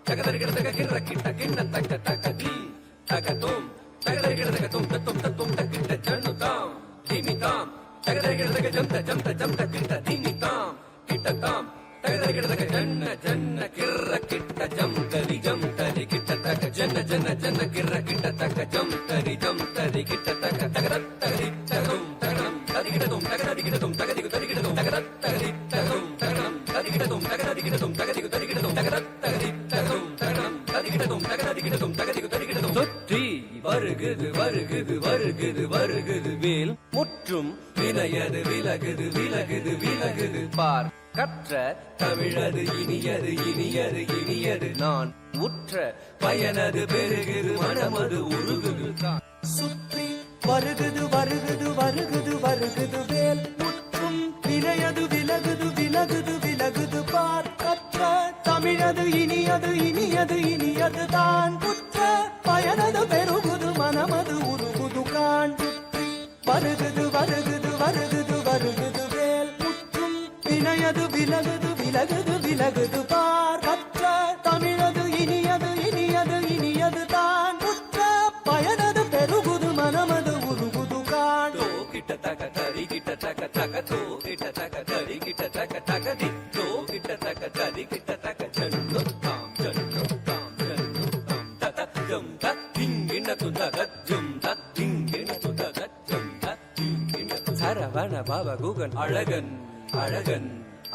தகதரிகிடதக கிட்ட கிண்ண தக்க தக்க தீ தகதோம் தகதரிகிடதக தும் தத்தும் தத்தும் தக்கிட்ட ஜன்னுதாம் தீமிதாம் தகதரிகிடதக ஜம்த கிட்ட தீமிதாம் கிட்டதாம் தகதரிகிடதக ஜன்ன ஜன்ன கிர்ர கிட்ட ஜம்தரி கிட்ட தக்க ஜன்ன கிர்ர கிட்ட தக்க ஜம்தரி கிட்ட தக்க தகதத் தகதி தகதும் தகதம் ததிகிடதும் தகததிகிடதும் தகதிகு ததிகிடதும் தகதத் தகதி தகதும் தகதம் ததிகிடதும் தகததிகிடதும் தகதிகு ததிகிடதும் தகதத் தகதி தகதும் தகதம் ததிகிடதும் தகததிகிடதும் தகதிகு ததிகிடதும் சுற்றி வருகுது வருகுது வருகுது வருகுது வேல் முற்றும் வினையது விலகுது விலகுது விலகுது பார் கற்ற தமிழது இனியது இனியது இனியது நான் உற்ற பயனது பெருகுது மனமது உருகுது சுற்றி வருகுது வருகுது வருகுது வருகுது வேல் முற்றும் வினையது விலகுது விலகுது விலகுது பார் கற்ற தமிழது இனியது இனியது இனியது தான் உற்ற பயனது பெருகுது மனமது உருகுது காண் சுற்றி வருகுது வருகுது வருகுது வருகுது வேல் முற்றும் வினையது விலகுது விலகுது விலகுது பார் கற்ற தமிழது இனியது இனியது இனியது தான் உற்ற பயனது பெருகுது மனமது உருகுது காண் கிட்ட தக தரி கிட்ட தக தக தோ கிட்ட தக தரி கிட்ட தக தக தி தோ கிட்ட தக தரி கிட்ட தக ஜன்னு தாம் தத ஜம் தத் திங்கின துதக ஜம் தத் திங்கின துதக ஜம் தத் திங்கின சரவண பவ குகன் அழகன் அழகன்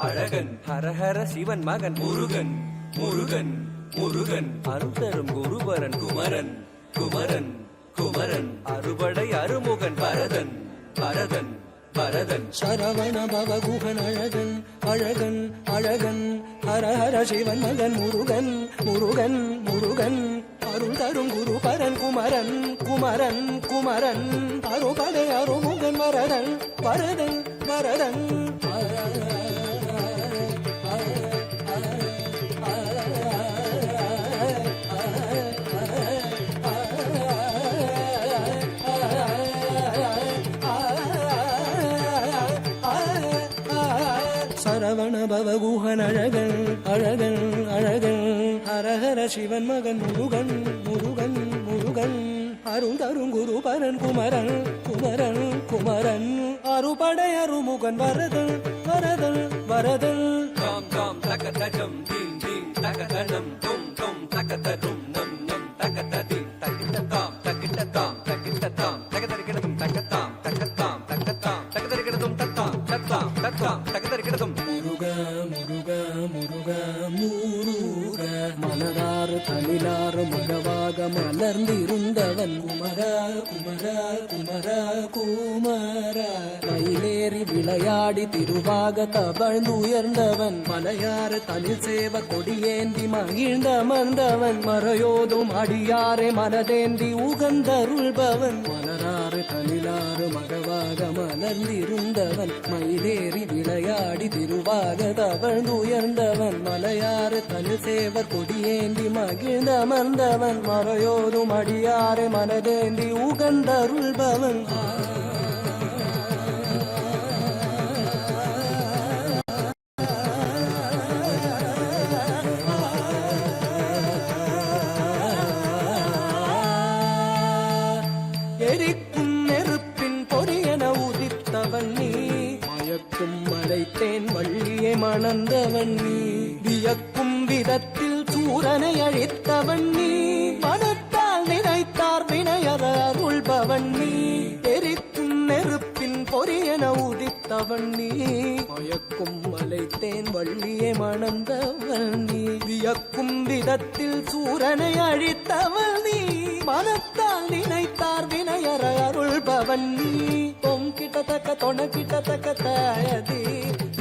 அழகன் ஹரஹர சிவன் மகன் முருகன் முருகன் முருகன் அருந்தரும் குருபரன் குமரன் குமரன் குமரன் அறுபடை அருமுகன் பரதன் பரதன் பரதன் சரவண பவகுகன் அழகன் அழகன் அழகன் ஹரஹர சிவன் மகன் முருகன் முருகன் முருகன் அருள் தரும் குருபரன் குமரன் குமரன் குமரன் அறுபடை அருமுகன் வரதன் வரதன் வரதன் சரவண பவகுகன் அழகன் அழகன் அழகன் ஹரஹர சிவன் மகன் முருகன் முருகன் முருகன் அருள் தரும் குருபரன் குமரன் குமரன் குமரன் அறுபடை அருமுகன் வரதன் வரதன் வரதன் தாம் தாம் தகதஜம் தீம் தீம் தகதனம் தும் தும் தகதரும் நம் நம் தகததி தகிட்டதாம் தகிட்டதாம் தகிட்டதாம் தகதரிகிடதும் தகதாம் தகதாம் தகதாம் தகதரிகிடதும் தத்தாம் தத்தாம் தத்தாம் தகதரிகிடதும் முருக முருக முருக முருக மலராறு தளிலாறு மகவாக மலர்ந்திருந்தவன் குமர குமர குமர குமர மயிலேறி விளையாடி திருவாக தவழ்ந்துயர்ந்தவன் மலையாறு தனில் சேவ கொடியேந்தி மகிழ்ந்தமர்ந்தவன் மறையோதும் அடியாரே மனதேந்தி உகந்தருள்பவன் மலராறு தளிலாறு மகவாக மலர்ந்திருந்தவன் மயிலேறி விளையாடி திருவாக தவழ்ந்துயர்ந்தவன் மலையாறு தனி சேவர் கொடியேந்தி மகிழ்ந்தமர்ந்தவன் மறையோதும் அடியாரே மனதேந்தி உகந்தருள்பவன் எரிக்கும் நெருப்பின் பொறியென உதித்தவன் நீ மயக்கும் மலைத்தேன் வள்ளியை மணந்தவன் நீ வியக்கும் விதத்தில் சூரனை அழித்தவன் நீ மனத்தால் நினைத்தார் வினையத அருள்பவன் நீ எரிக்கும் நெருப்பின் பொறியென உதித்தவன் நீ மயக்கும் மலைத்தேன் வள்ளியை மணந்தவன் நீ வியக்கும் விதத்தில் சூரனை அழித்தவன் நீ மனத்தால் நினைத்தார் வினையற அருள்பவன் நீ தொம் கிட்டத்தக்க தொண கிட்டத்தக்க தாயதி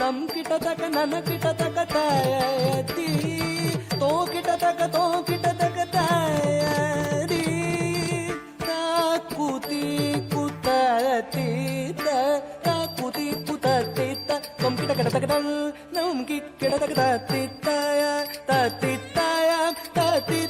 நம் கிட்டத்தக்க நன கிட்டத்தக்க தாயதி தோ கிட்டத்தக்க தாயதி காக்குதி குத்தத்தி காக்குதி குத்தத்தி தொம் கிட்டத்தக்க நம் கிட்டத்தக்க தத்தி தாய தத்தி தாய தத்தி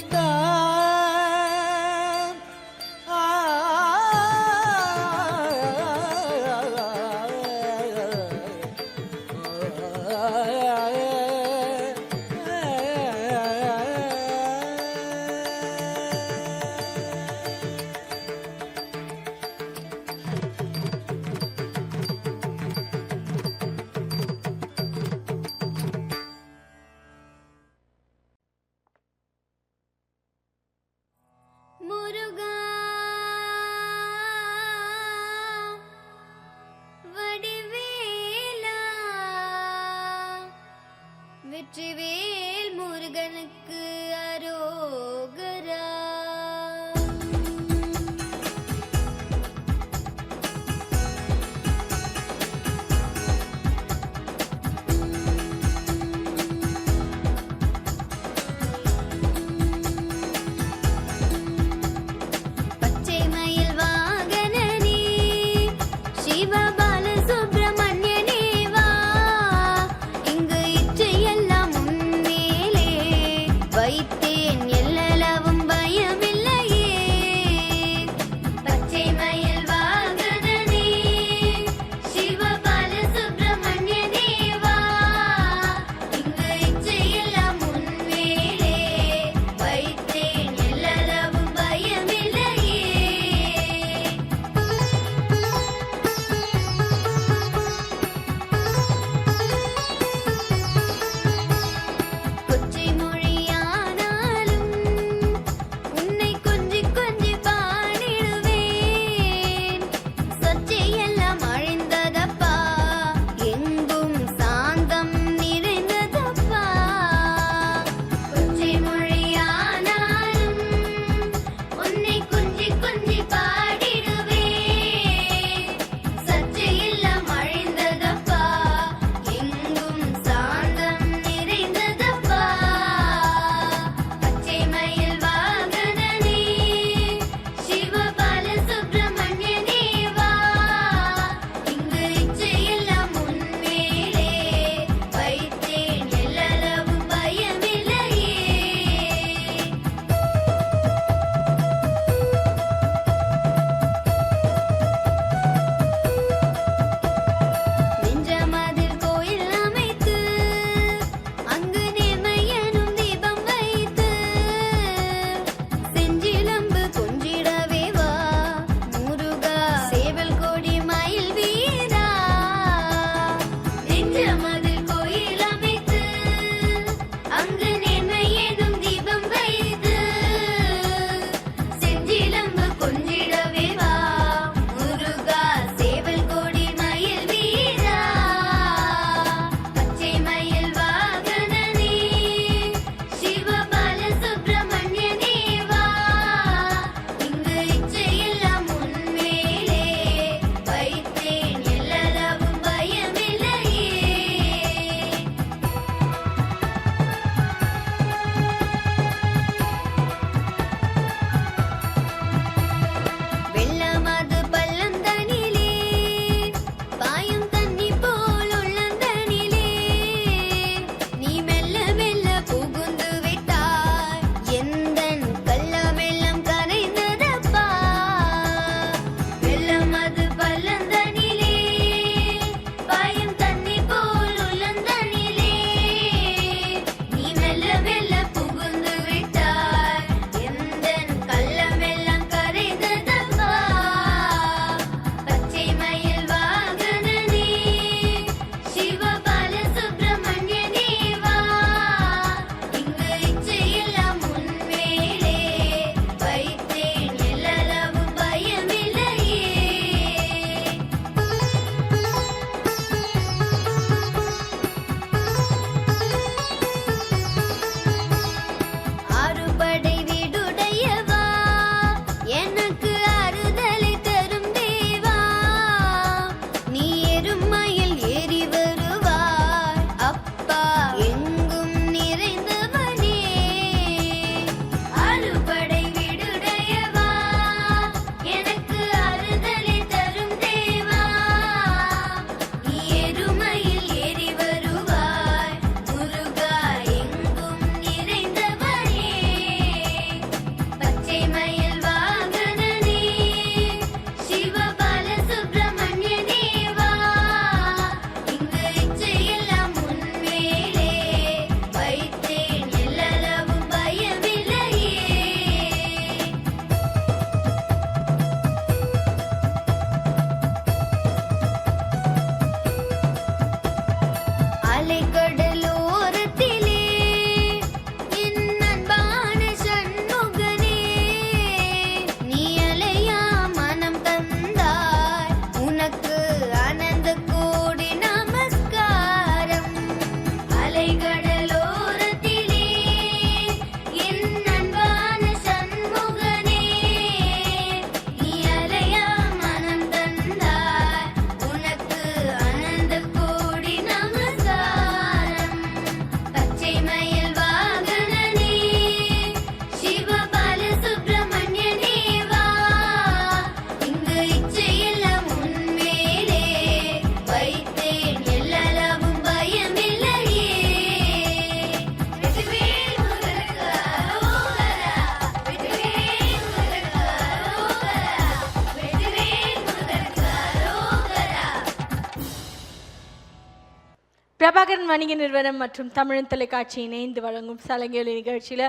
பிரபாகரன் வணிக நிறுவனம் மற்றும் தமிழன் தொலைக்காட்சி இணைந்து வழங்கும் சலங்கேலி நிகழ்ச்சியில்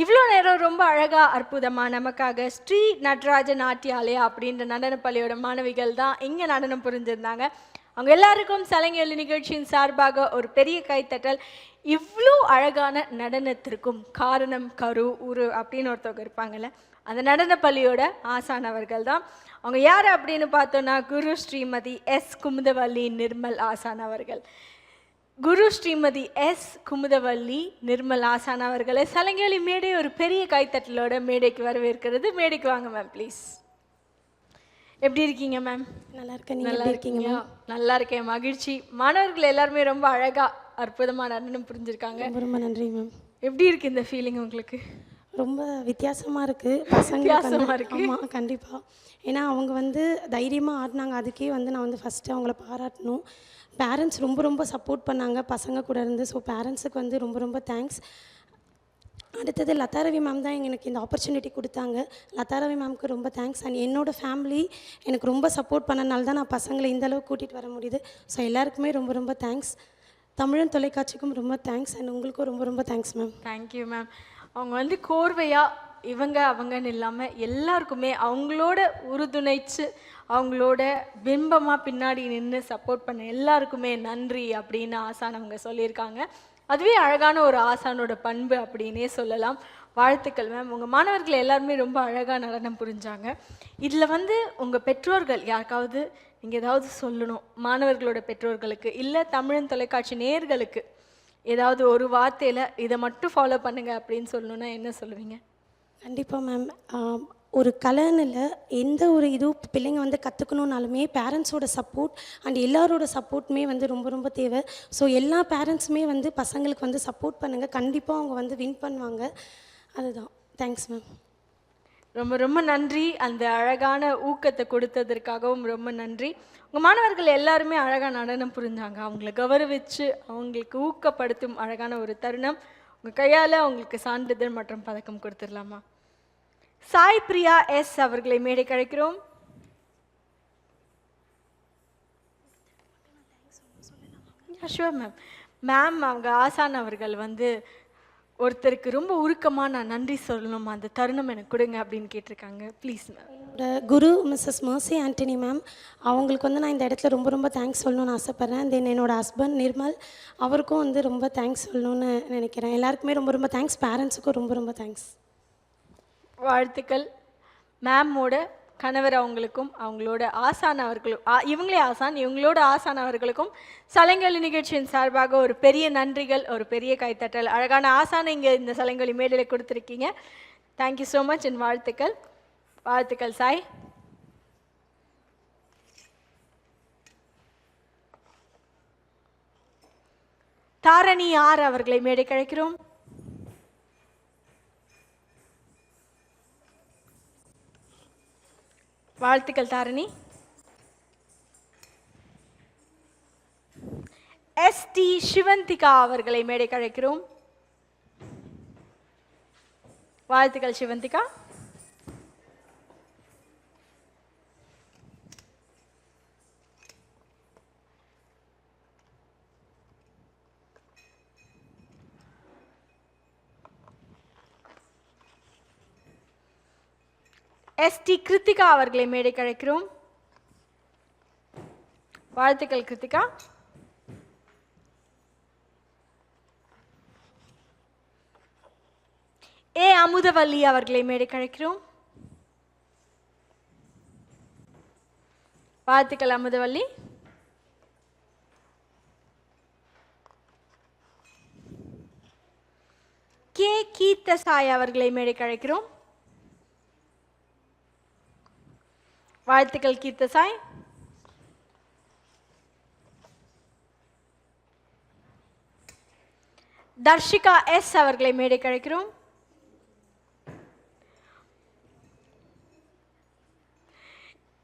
இவ்வளோ நேரம் ரொம்ப அழகாக அற்புதமாக நமக்காக ஸ்ரீ நடராஜ நாட்டியாலயா அப்படின்ற நடனப்பள்ளியோட மாணவிகள் தான் இங்கே நடனம் புரிஞ்சிருந்தாங்க. அவங்க எல்லாருக்கும் சலங்கேலி நிகழ்ச்சியின் சார்பாக ஒரு பெரிய கைத்தட்டல். இவ்வளோ அழகான நடனத்திற்கும் காரணம் கரு உரு அப்படின்னு ஒருத்தவங்க இருப்பாங்கல்ல, அந்த நடனப்பள்ளியோட ஆசானவர்கள் தான். அவங்க யார் அப்படின்னு பார்த்தோன்னா குரு ஸ்ரீமதி எஸ் குமுதவல்லி நிர்மல் ஆசான் அவர்கள். குரு ஸ்ரீமதி எஸ் குமுதவல்லி நிர்மல் ஆசான் அவர்களை சலங்கேலி மேடை ஒரு பெரிய கைத்தட்டலோட மேடைக்கு வரவேற்கிறது. மேடைக்கு வாங்க மேம் ப்ளீஸ். எப்படி இருக்கீங்க மேம்? நல்லா இருக்கேன். நல்லா இருக்கீங்க? நல்லா இருக்கேன், மகிழ்ச்சி. மாணவர்கள் எல்லாருமே ரொம்ப அழகா அற்புதமான நடனம் புரிஞ்சிருக்காங்க. ரொம்ப நன்றி மேம். எப்படி இருக்கு இந்த ஃபீலிங் உங்களுக்கு? ரொம்ப வித்தியாசமாக இருக்குது. பசங்க ஆமாம், கண்டிப்பாக. ஏன்னா அவங்க வந்து தைரியமாக ஆடினாங்க. அதுக்கே வந்து நான் வந்து ஃபஸ்ட்டு அவங்கள பாராட்டணும். பேரண்ட்ஸ் ரொம்ப ரொம்ப சப்போர்ட் பண்ணாங்க பசங்க கூட இருந்து. ஸோ பேரண்ட்ஸுக்கு வந்து ரொம்ப ரொம்ப தேங்க்ஸ். அடுத்தது லதாரவி மேம் தான் எனக்கு இந்த ஆப்பர்ச்சுனிட்டி கொடுத்தாங்க. லதாரவி மேம்க்கு ரொம்ப தேங்க்ஸ். அண்ட் என்னோடய ஃபேமிலி எனக்கு ரொம்ப சப்போர்ட் பண்ணனால தான் நான் பசங்களை இந்தளவுக்கு கூட்டிகிட்டு வர முடியுது. ஸோ எல்லாருக்குமே ரொம்ப ரொம்ப தேங்க்ஸ். தமிழன் தொலைக்காட்சிக்கும் ரொம்ப தேங்க்ஸ். அண்ட் உங்களுக்கும் ரொம்ப ரொம்ப தேங்க்ஸ் மேம். Thank you ma'am. அவங்க வந்து கோர்வையாக இவங்க அவங்கன்னு இல்லாமல் எல்லாருக்குமே அவங்களோட உறுதுணைச்சு அவங்களோட பிம்பமாக பின்னாடி நின்று சப்போர்ட் பண்ண எல்லாருக்குமே நன்றி அப்படின்னு ஆசான் அவங்க சொல்லியிருக்காங்க. அதுவே அழகான ஒரு ஆசானோட பண்பு அப்படின்னே சொல்லலாம். வாழ்த்துக்கள் மேம். உங்கள் மாணவர்கள் எல்லாருமே ரொம்ப அழகாக நடனம் புரிஞ்சாங்க. இதில் வந்து உங்கள் பெற்றோர்கள் யாருக்காவது நீங்கள் ஏதாவது சொல்லணும், மாணவர்களோட பெற்றோர்களுக்கு இல்லை தமிழன் தொலைக்காட்சி நேயர்களுக்கு ஏதாவது ஒரு வார்த்தையில் இதை மட்டும் ஃபாலோ பண்ணுங்க அப்படின்னு சொல்லணுன்னா என்ன சொல்லுவீங்க? கண்டிப்பாக மேம். ஒரு கலைன்னு இல்லை, எந்த ஒரு இதுவும் பிள்ளைங்க வந்து கற்றுக்கணுன்னாலுமே பேரண்ட்ஸோட சப்போர்ட் அண்ட் எல்லாரோட சப்போர்ட்டுமே வந்து ரொம்ப ரொம்ப தேவை. ஸோ எல்லா பேரண்ட்ஸுமே வந்து பசங்களுக்கு வந்து சப்போர்ட் பண்ணுங்கள். கண்டிப்பாக அவங்க வந்து வின் பண்ணுவாங்க. அதுதான். Thanks ma'am. ரொம்ப ரொம்ப நன்றி. அந்த அழகான ஊக்கத்தை கொடுத்ததற்காகவும் ரொம்ப நன்றி. உங்கள் மாணவர்கள் எல்லாருமே அழகாக நடனம் புரிஞ்சாங்க. அவங்கள கௌரவிச்சு அவங்களுக்கு ஊக்கப்படுத்தும் அழகான ஒரு தருணம். உங்கள் கையால் அவங்களுக்கு சான்றிதழ் மற்றும் பதக்கம் கொடுத்துடலாமா? சாய் பிரியா எஸ் அவர்களை மேடை கழைக்கிறோம். Sure ma'am. மேம் அவங்க ஆசான் அவர்கள் வந்து ஒருத்தருக்கு ரொம்ப உருக்கமாக நான் நன்றி சொல்லணும், அந்த தருணம் எனக்கு கொடுங்க அப்படின்னு கேட்டிருக்காங்க. Please ma'am. Guru Mrs Mercy Antony ma'am, அவங்களுக்கு வந்து நான் இந்த இடத்துல ரொம்ப ரொம்ப தேங்க்ஸ் சொல்லணும்னு ஆசைப்பட்றேன். தென் என்னோடய ஹஸ்பண்ட் நிர்மல், அவருக்கும் வந்து ரொம்ப தேங்க்ஸ் சொல்லணும்னு நினைக்கிறேன். எல்லாருக்குமே ரொம்ப ரொம்ப தேங்க்ஸ். பேரண்ட்ஸுக்கும் ரொம்ப ரொம்ப தேங்க்ஸ். வாழ்த்துக்கள். மேமோட கணவர் அவங்களுக்கும் அவங்களோட ஆசான் அவர்களும் இவங்களே ஆசான் இவங்களோட ஆசான் அவர்களுக்கும் சலங்கேலி நிகழ்ச்சியின் சார்பாக ஒரு பெரிய நன்றிகள், ஒரு பெரிய கைத்தட்டல். அழகான ஆசானை இங்கே இந்த சலங்கேலி மேடையில் கொடுத்துருக்கீங்க. தேங்க்யூ ஸோ மச் அண்ட் வாழ்த்துக்கள். வாழ்த்துக்கள் சாய். தாரணி ஆர் அவர்களை மேடை கழைக்கிறோம். வாழ்த்துக்கள் தாரணி. எஸ் டி சிவந்திகா அவர்களை மேடை கழைக்கிறோம். வாழ்த்துக்கள் சிவந்திகா. எஸ் டி கிருத்திகா அவர்களை மேடை கழைக்கிறோம். வாழ்த்துக்கள் கிருத்திகா. ஏ அமுதவல்லி அவர்களை மேடை கழைக்கிறோம். வாழ்த்துக்கள் அமுதவல்லி. கே கீர்த்தசாய் அவர்களை மேடை கழைக்கிறோம். வாழ்த்துக்கள் கீர்த்தசாய். தர்ஷிகா எஸ் அவர்களை மேடை கழைக்கிறோம்.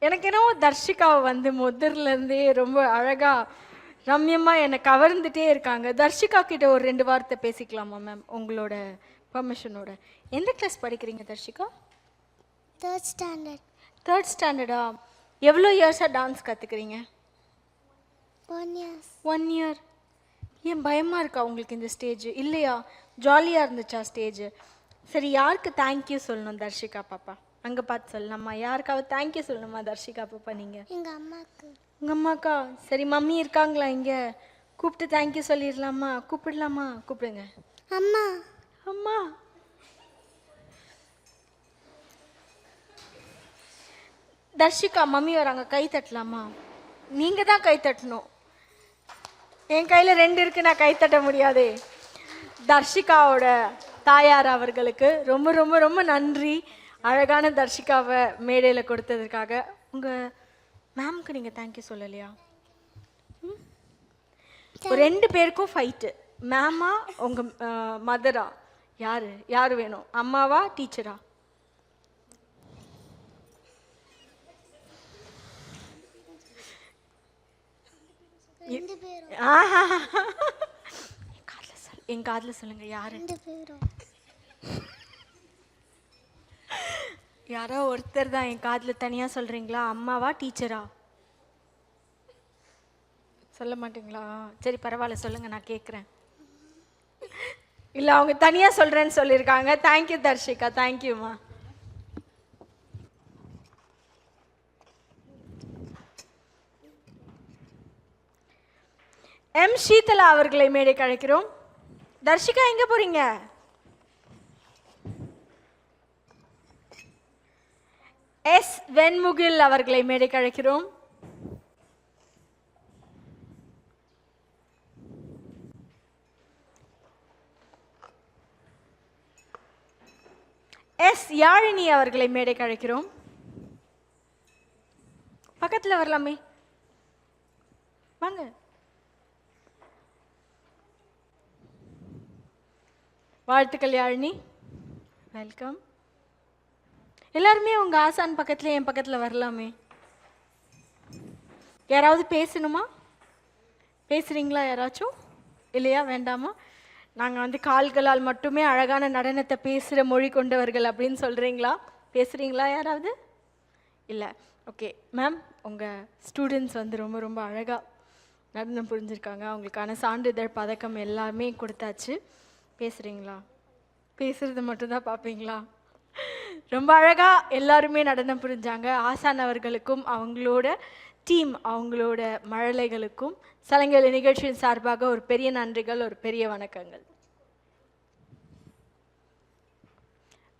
எனக்கு என்னவோ தர்ஷிகாவை வந்து முதல்லேருந்தே ரொம்ப அழகாக ரம்யமாக என்னை கவர்ந்துட்டே இருக்காங்க. தர்ஷிகா கிட்ட ஒரு 2 வார்த்தை பேசிக்கலாமா மேம் உங்களோட பர்மிஷனோட? எந்த கிளாஸ் படிக்கிறீங்க தர்ஷிகா? 3rd standard. 3rd ஸ்டாண்டர்டா? எவ்வளோ இயர்ஸாக டான்ஸ் கற்றுக்குறீங்க? 1 year. 1 year. ஏன் பயமாக இருக்கா உங்களுக்கு இந்த ஸ்டேஜ் இல்லையா? ஜாலியாக இருந்துச்சா ஸ்டேஜ்? சரி, யாருக்கு தேங்க்யூ சொல்லணும் தர்ஷிகா பாப்பா? அங்கே பார்த்து சொல்லலாமா? யாருக்காவது தேங்க்யூ சொல்லணுமா தர்ஷிகா பாப்பா நீங்கள்? எங்கள் அம்மாவுக்கு. உங்கள் அம்மாக்கா? சரி, மம்மி இருக்காங்களா இங்கே? கூப்பிட்டு தேங்க்யூ சொல்லிடலாமா? கூப்பிடலாமா? கூப்பிடுங்க. அம்மா. அம்மா. தர்ஷிகா மம்மி வராங்க, கை தட்டலாமா? நீங்கள் தான் கை தட்டணும். என் கையில் 2 இருக்கு, நான் கை தட்ட முடியாதே. தர்ஷிகாவோட தாயார் அவர்களுக்கு ரொம்ப ரொம்ப ரொம்ப நன்றி. அழகான தர்ஷிகாவை மேடையில் கொடுத்ததுக்காக. உங்கள் மேம்க்கு நீங்கள் தேங்க்யூ சொல்லலையா? ஒரு 2 பேருக்கும் ஃபைட்டு. மேமா உங்கள் மதரா? யார் வேணும்? அம்மாவா டீச்சரா? என் காதில் சொல்லுங்க. யாரு? யாரோ ஒருத்தர் தான். என் காதில் தனியாக சொல்கிறீங்களா? அம்மாவா டீச்சரா? சொல்ல மாட்டீங்களா? சரி பரவாயில்ல, சொல்லுங்கள், நான் கேட்குறேன். இல்லை, அவங்க தனியாக சொல்கிறேன்னு சொல்லியிருக்காங்க. தேங்க்யூ தர்ஷிகா, தேங்க்யூம்மா. எம் ஷீதலா அவர்களை மேடைக்கு அழைக்கிறோம். தர்ஷிகா எங்கே போகிறீங்க? எஸ் வெண்முகில் அவர்களை மேடைக்கு அழைக்கிறோம். எஸ் யாழினி அவர்களை மேடைக்கு அழைக்கிறோம். பக்கத்தில் வரலாமே, வாங்க. வாழ்த்துக்கள் யாழினி, வெல்கம். எல்லாருமே உங்கள் ஆசான் பக்கத்தில் என் பக்கத்தில் வரலாமே. யாராவது பேசணுமா? பேசுகிறீங்களா யாராச்சும்? இல்லையா? வேண்டாமா? நாங்கள் கால்களால் மட்டுமே அழகான நடனத்தை பேசுகிற மொழி கொண்டவர்கள் அப்படின்னு சொல்கிறீங்களா? பேசுகிறீங்களா யாராவது? இல்லை. ஓகே மேம், உங்கள் ஸ்டூடெண்ட்ஸ் ரொம்ப ரொம்ப அழகாக நடனம் புரிஞ்சிருக்காங்க. அவங்களுக்கான சான்றிதழ் பதக்கம் எல்லாமே கொடுத்தாச்சு. பேசுகிறீங்களா? பேசுகிறது மட்டும்தான் பார்ப்பீங்களா? ரொம்ப அழகாக எல்லாருமே நடனம் புரிஞ்சாங்க. ஆசான் அவர்களுக்கும் அவங்களோட டீம், அவங்களோட மழலைகளுக்கும் சலங்கை நிகழ்ச்சியின் சார்பாக ஒரு பெரிய நன்றிகள், ஒரு பெரிய வணக்கங்கள்.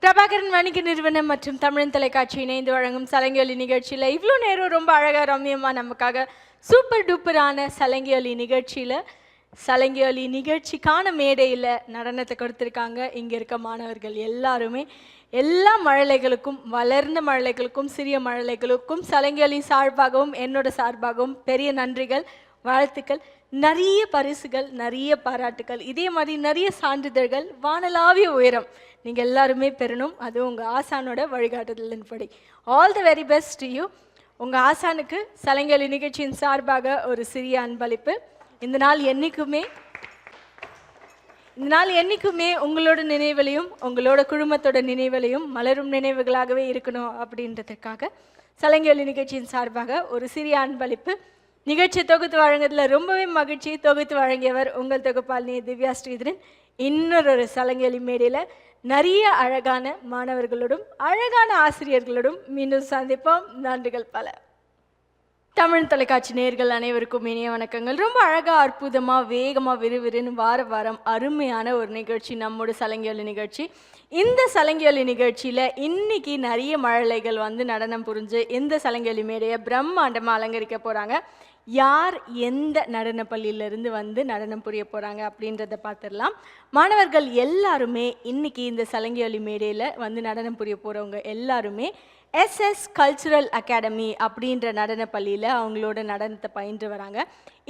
பிரபாகரன் வணிக நிறுவனம் மற்றும் தமிழன் தொலைக்காட்சி இணைந்து வழங்கும் சலங்கை நிகழ்ச்சியில் இவ்வளோ நேரம் ரொம்ப அழகாக ரம்யமாக நமக்காக சூப்பர் டூப்பரான சலங்கை நிகழ்ச்சியில் சலங்கை நிகழ்ச்சிக்கான மேடையில் நடனத்தை கொடுத்துருக்காங்க. இங்கே இருக்க மாணவர்கள் எல்லாருமே எல்லா மழலைகளுக்கும், வளர்ந்த மழலைகளுக்கும், சிறிய மழலைகளுக்கும் சலங்கை சார்பாகவும் என்னோட சார்பாகவும் பெரிய நன்றிகள், வாழ்த்துக்கள். நிறைய பரிசுகள், நிறைய பாராட்டுகள், இதே மாதிரி நிறைய சான்றிதழ்கள், வானலாவிய உயரம் நீங்கள் எல்லாருமே பெறணும். அது உங்கள் ஆசானோட வழிகாட்டுதலின்படி. All the very best to you. உங்கள் ஆசானுக்கு சலங்கை நிகழ்ச்சியின் சார்பாக ஒரு சிறிய அன்பளிப்பு. இந்த நாள் என்னைக்குமே உங்களோட நினைவிலையும் உங்களோட குடும்பத்தோட நினைவிலையும் மலரும் நினைவுகளாகவே இருக்கணும் அப்படின்றதுக்காக சலங்கை நிகழ்ச்சியின் சார்பாக ஒரு சிறிய அன்பளிப்பு. நிகழ்ச்சி தொகுத்து வழங்குறதுல ரொம்பவே மகிழ்ச்சி. தொகுத்து வழங்கியவர் உங்கள் தொகுப்பாளினி திவ்யா ஸ்ரீதரன். இன்னொரு சலங்கை மேடையில் நிறைய அழகான மாணவர்களோடும் அழகான ஆசிரியர்களோடும் மீண்டும் சந்திப்போம். நன்றிகள் பல. தமிழ் தொலைக்காட்சி நேயர்கள் அனைவருக்கும் இனிய வணக்கங்கள். ரொம்ப அழகாக, அற்புதமாக, வேகமாக, விறுவிறுன்னு வாரம் அருமையான ஒரு நிகழ்ச்சி நம்மோட சலங்கை நிகழ்ச்சி. இந்த சலங்கை நிகழ்ச்சியில் இன்னைக்கு நிறைய மழலைகள் நடனம் புரிஞ்சு இந்த சலங்கை மேடையை பிரம்மாண்டமாக அலங்கரிக்க போகிறாங்க. யார் எந்த நடன பள்ளியிலிருந்து நடனம் புரிய போகிறாங்க அப்படின்றத பார்த்துடலாம். மாணவர்கள் எல்லாருமே இன்னைக்கு இந்த சலங்கை மேடையில் நடனம் புரிய போகிறவங்க எல்லாருமே SS கல்ச்சுரல் அகாடமி அப்படின்ற நடன பள்ளியில் அவங்களோட நடனத்தை பயின்று வராங்க.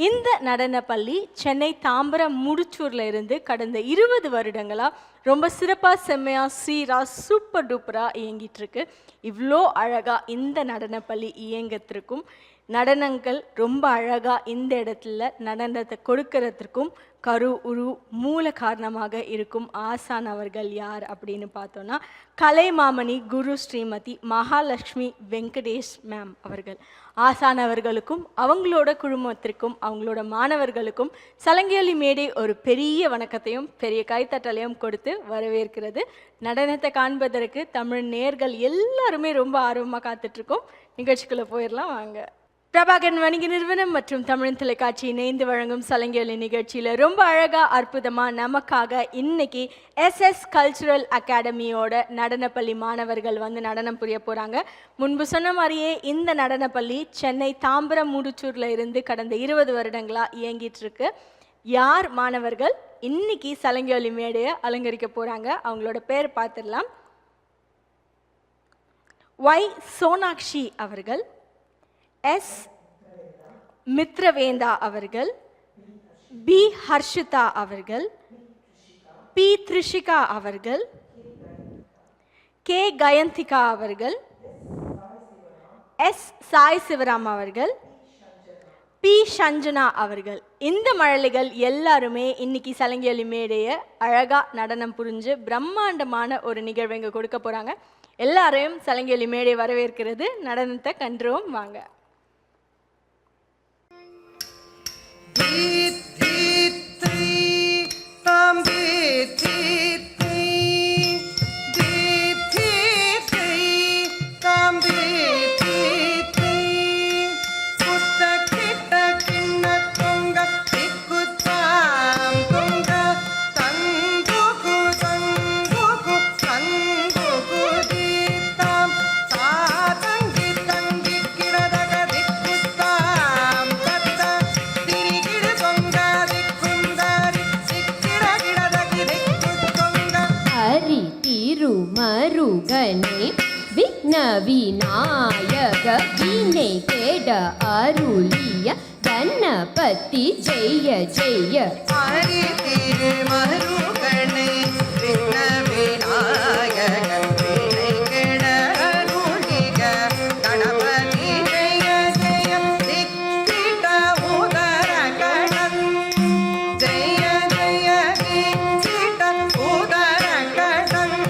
இந்த நடன பள்ளி சென்னை தாம்பரம் முடிச்சூரில் இருந்து கடந்த 20 வருடங்களாக ரொம்ப சிறப்பாக, செம்மையாக, சீராக, சூப்பர் டூப்பராக இயங்கிட்டுருக்கு. இவ்வளோ அழகாக இந்த நடன பள்ளி இயங்கத்திற்கும், நடனங்கள் ரொம்ப அழகாக இந்த இடத்துல நடனத்தை கொடுக்கறதுக்கும் மூல காரணமாக இருக்கும் ஆசான் அவர்கள் யார் அப்படின்னு பார்த்தோன்னா கலைமாமணி குரு ஸ்ரீமதி மகாலட்சுமி வெங்கடேஷ் மேம் அவர்கள். ஆசான் அவர்களுக்கும் அவங்களோட குழுமத்திற்கும் அவங்களோட மாணவர்களுக்கும் சலங்கேலி மேடை ஒரு பெரிய வணக்கத்தையும் பெரிய கைத்தட்டலையும் கொடுத்து வரவேற்கிறது. நடனத்தை காண்பதற்கு தமிழ் நேயர்கள் எல்லாருமே ரொம்ப ஆர்வமாக காத்துட்ருக்கோம். நிகழ்ச்சிக்குள்ளே போயிடலாம் வாங்க. பிரபாகரன் வணிக நிறுவனம் மற்றும் தமிழ் தொலைக்காட்சி இணைந்து வழங்கும் சலங்கேலி நிகழ்ச்சியில் ரொம்ப அழகாக அற்புதமாக நமக்காக இன்னைக்கு SS கல்ச்சுரல் அகாடமியோட நடனப்பள்ளி மாணவர்கள் வந்து நடனம் புரிய போகிறாங்க. முன்பு சொன்ன மாதிரியே இந்த நடனப்பள்ளி சென்னை தாம்பரம் மூடுச்சூரில் இருந்து கடந்த 20 வருடங்களாக இயங்கிட்டு இருக்கு. யார் மாணவர்கள் இன்னைக்கு சலங்கேலி மேடையை அலங்கரிக்க போகிறாங்க, அவங்களோட பேர் பார்த்துடலாம். Y சோனாக்ஷி அவர்கள், S மித்ரவேந்தா அவர்கள், B ஹர்ஷிதா அவர்கள், P த்ரிஷிகா அவர்கள், K கயந்திகா அவர்கள், S சாய் சிவராம் அவர்கள், P சஞ்சனா அவர்கள். இந்த மழலைகள் எல்லாருமே இன்னைக்கு சலங்கேலி மேடையை அழகாக நடனம் புரிஞ்சு பிரம்மாண்டமான ஒரு நிகழ்வை இங்கே கொடுக்க போகிறாங்க. எல்லாரையும் சலங்கேலி மேடை வரவேற்கிறது. நடனத்தை கண்டுருவோம் வாங்க. மருகனே விக்ன விநாயக வினை கேட அருளிய கணபதி ஜெய ஜெய. ஹரி திரு மருகனே விக்ன விநாயக வினை கேட அருளிய கணபதி ஜெய ஜெய. திக்கிட உதர கணம் ஜெய ஜெய. திக்கிட உதர கணம்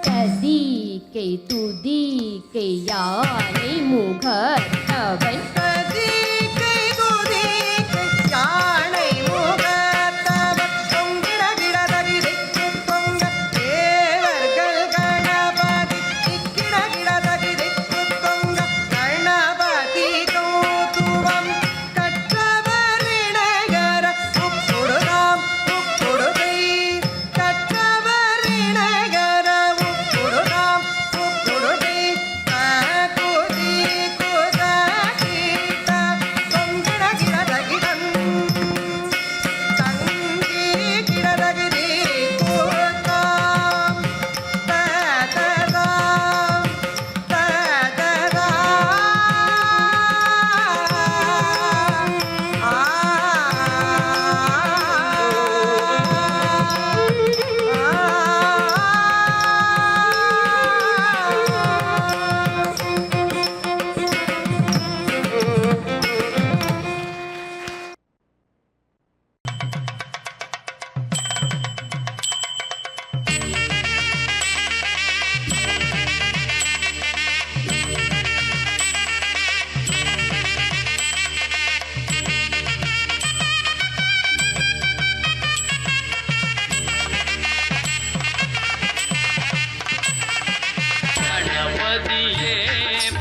கதிகை துதிகை யானை முகத்தவன்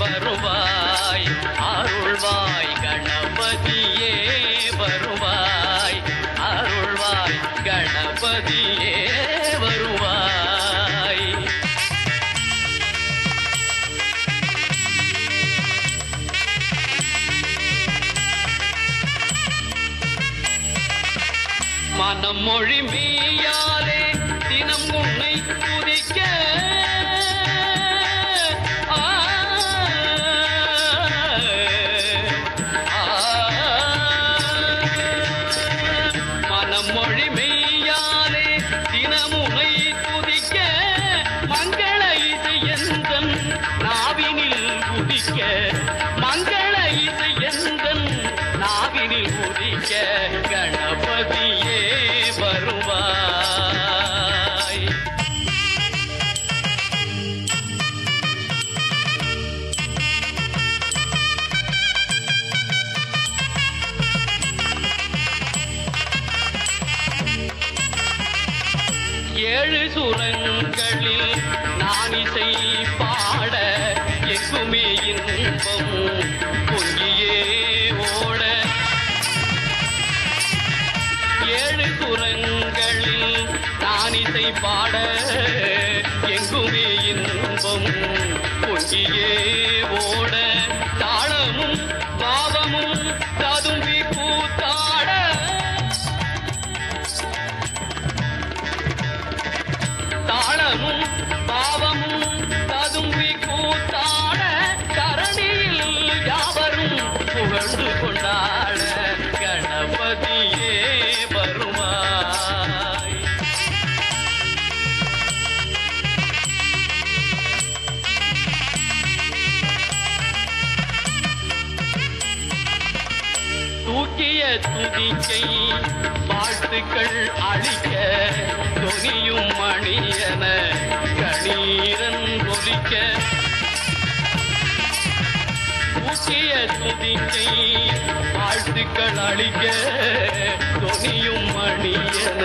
வருவாய் அருள்வாய் கணபதியே வருவாய் அருள்வாய் கணபதியே வருவாய். மனம் மொழி மெய்யாலே தினம் உன்னை துதிக்க மொழி மெய்யாலே தினமுனை துதிக்க மங்கள இசை எந்தன் நாவினில் உதிக்க மங்கள இசை எந்தன் நாவினில் உதிக்க கணபதியே வருவாய். ஏழு சுரங்களில் நான் இசை பாட எங்குமே இன்பம் பொங்கியே ஓட ஏழு சுரங்களில் நான் இசை பாட எங்குமே இன்பம் பொங்கியே ஓட தாளமும் பாவமும் ததும்பி கூத்தாட தாளமும் பாவமும் ததும்பி கூத்தாட தரணியில் யாவரும் புகழ்ந்து கொண்டாட கணபதியே வருவாய். தூக்கிய துதிக்கை வாழ்த்துக்கள் அளிக்க தொனியும் மணியன கணீரன் ஒலிக்க தூக்கிய துதிக்கை வாழ்த்துக்கள் அளிக்க தொனியும் மணியன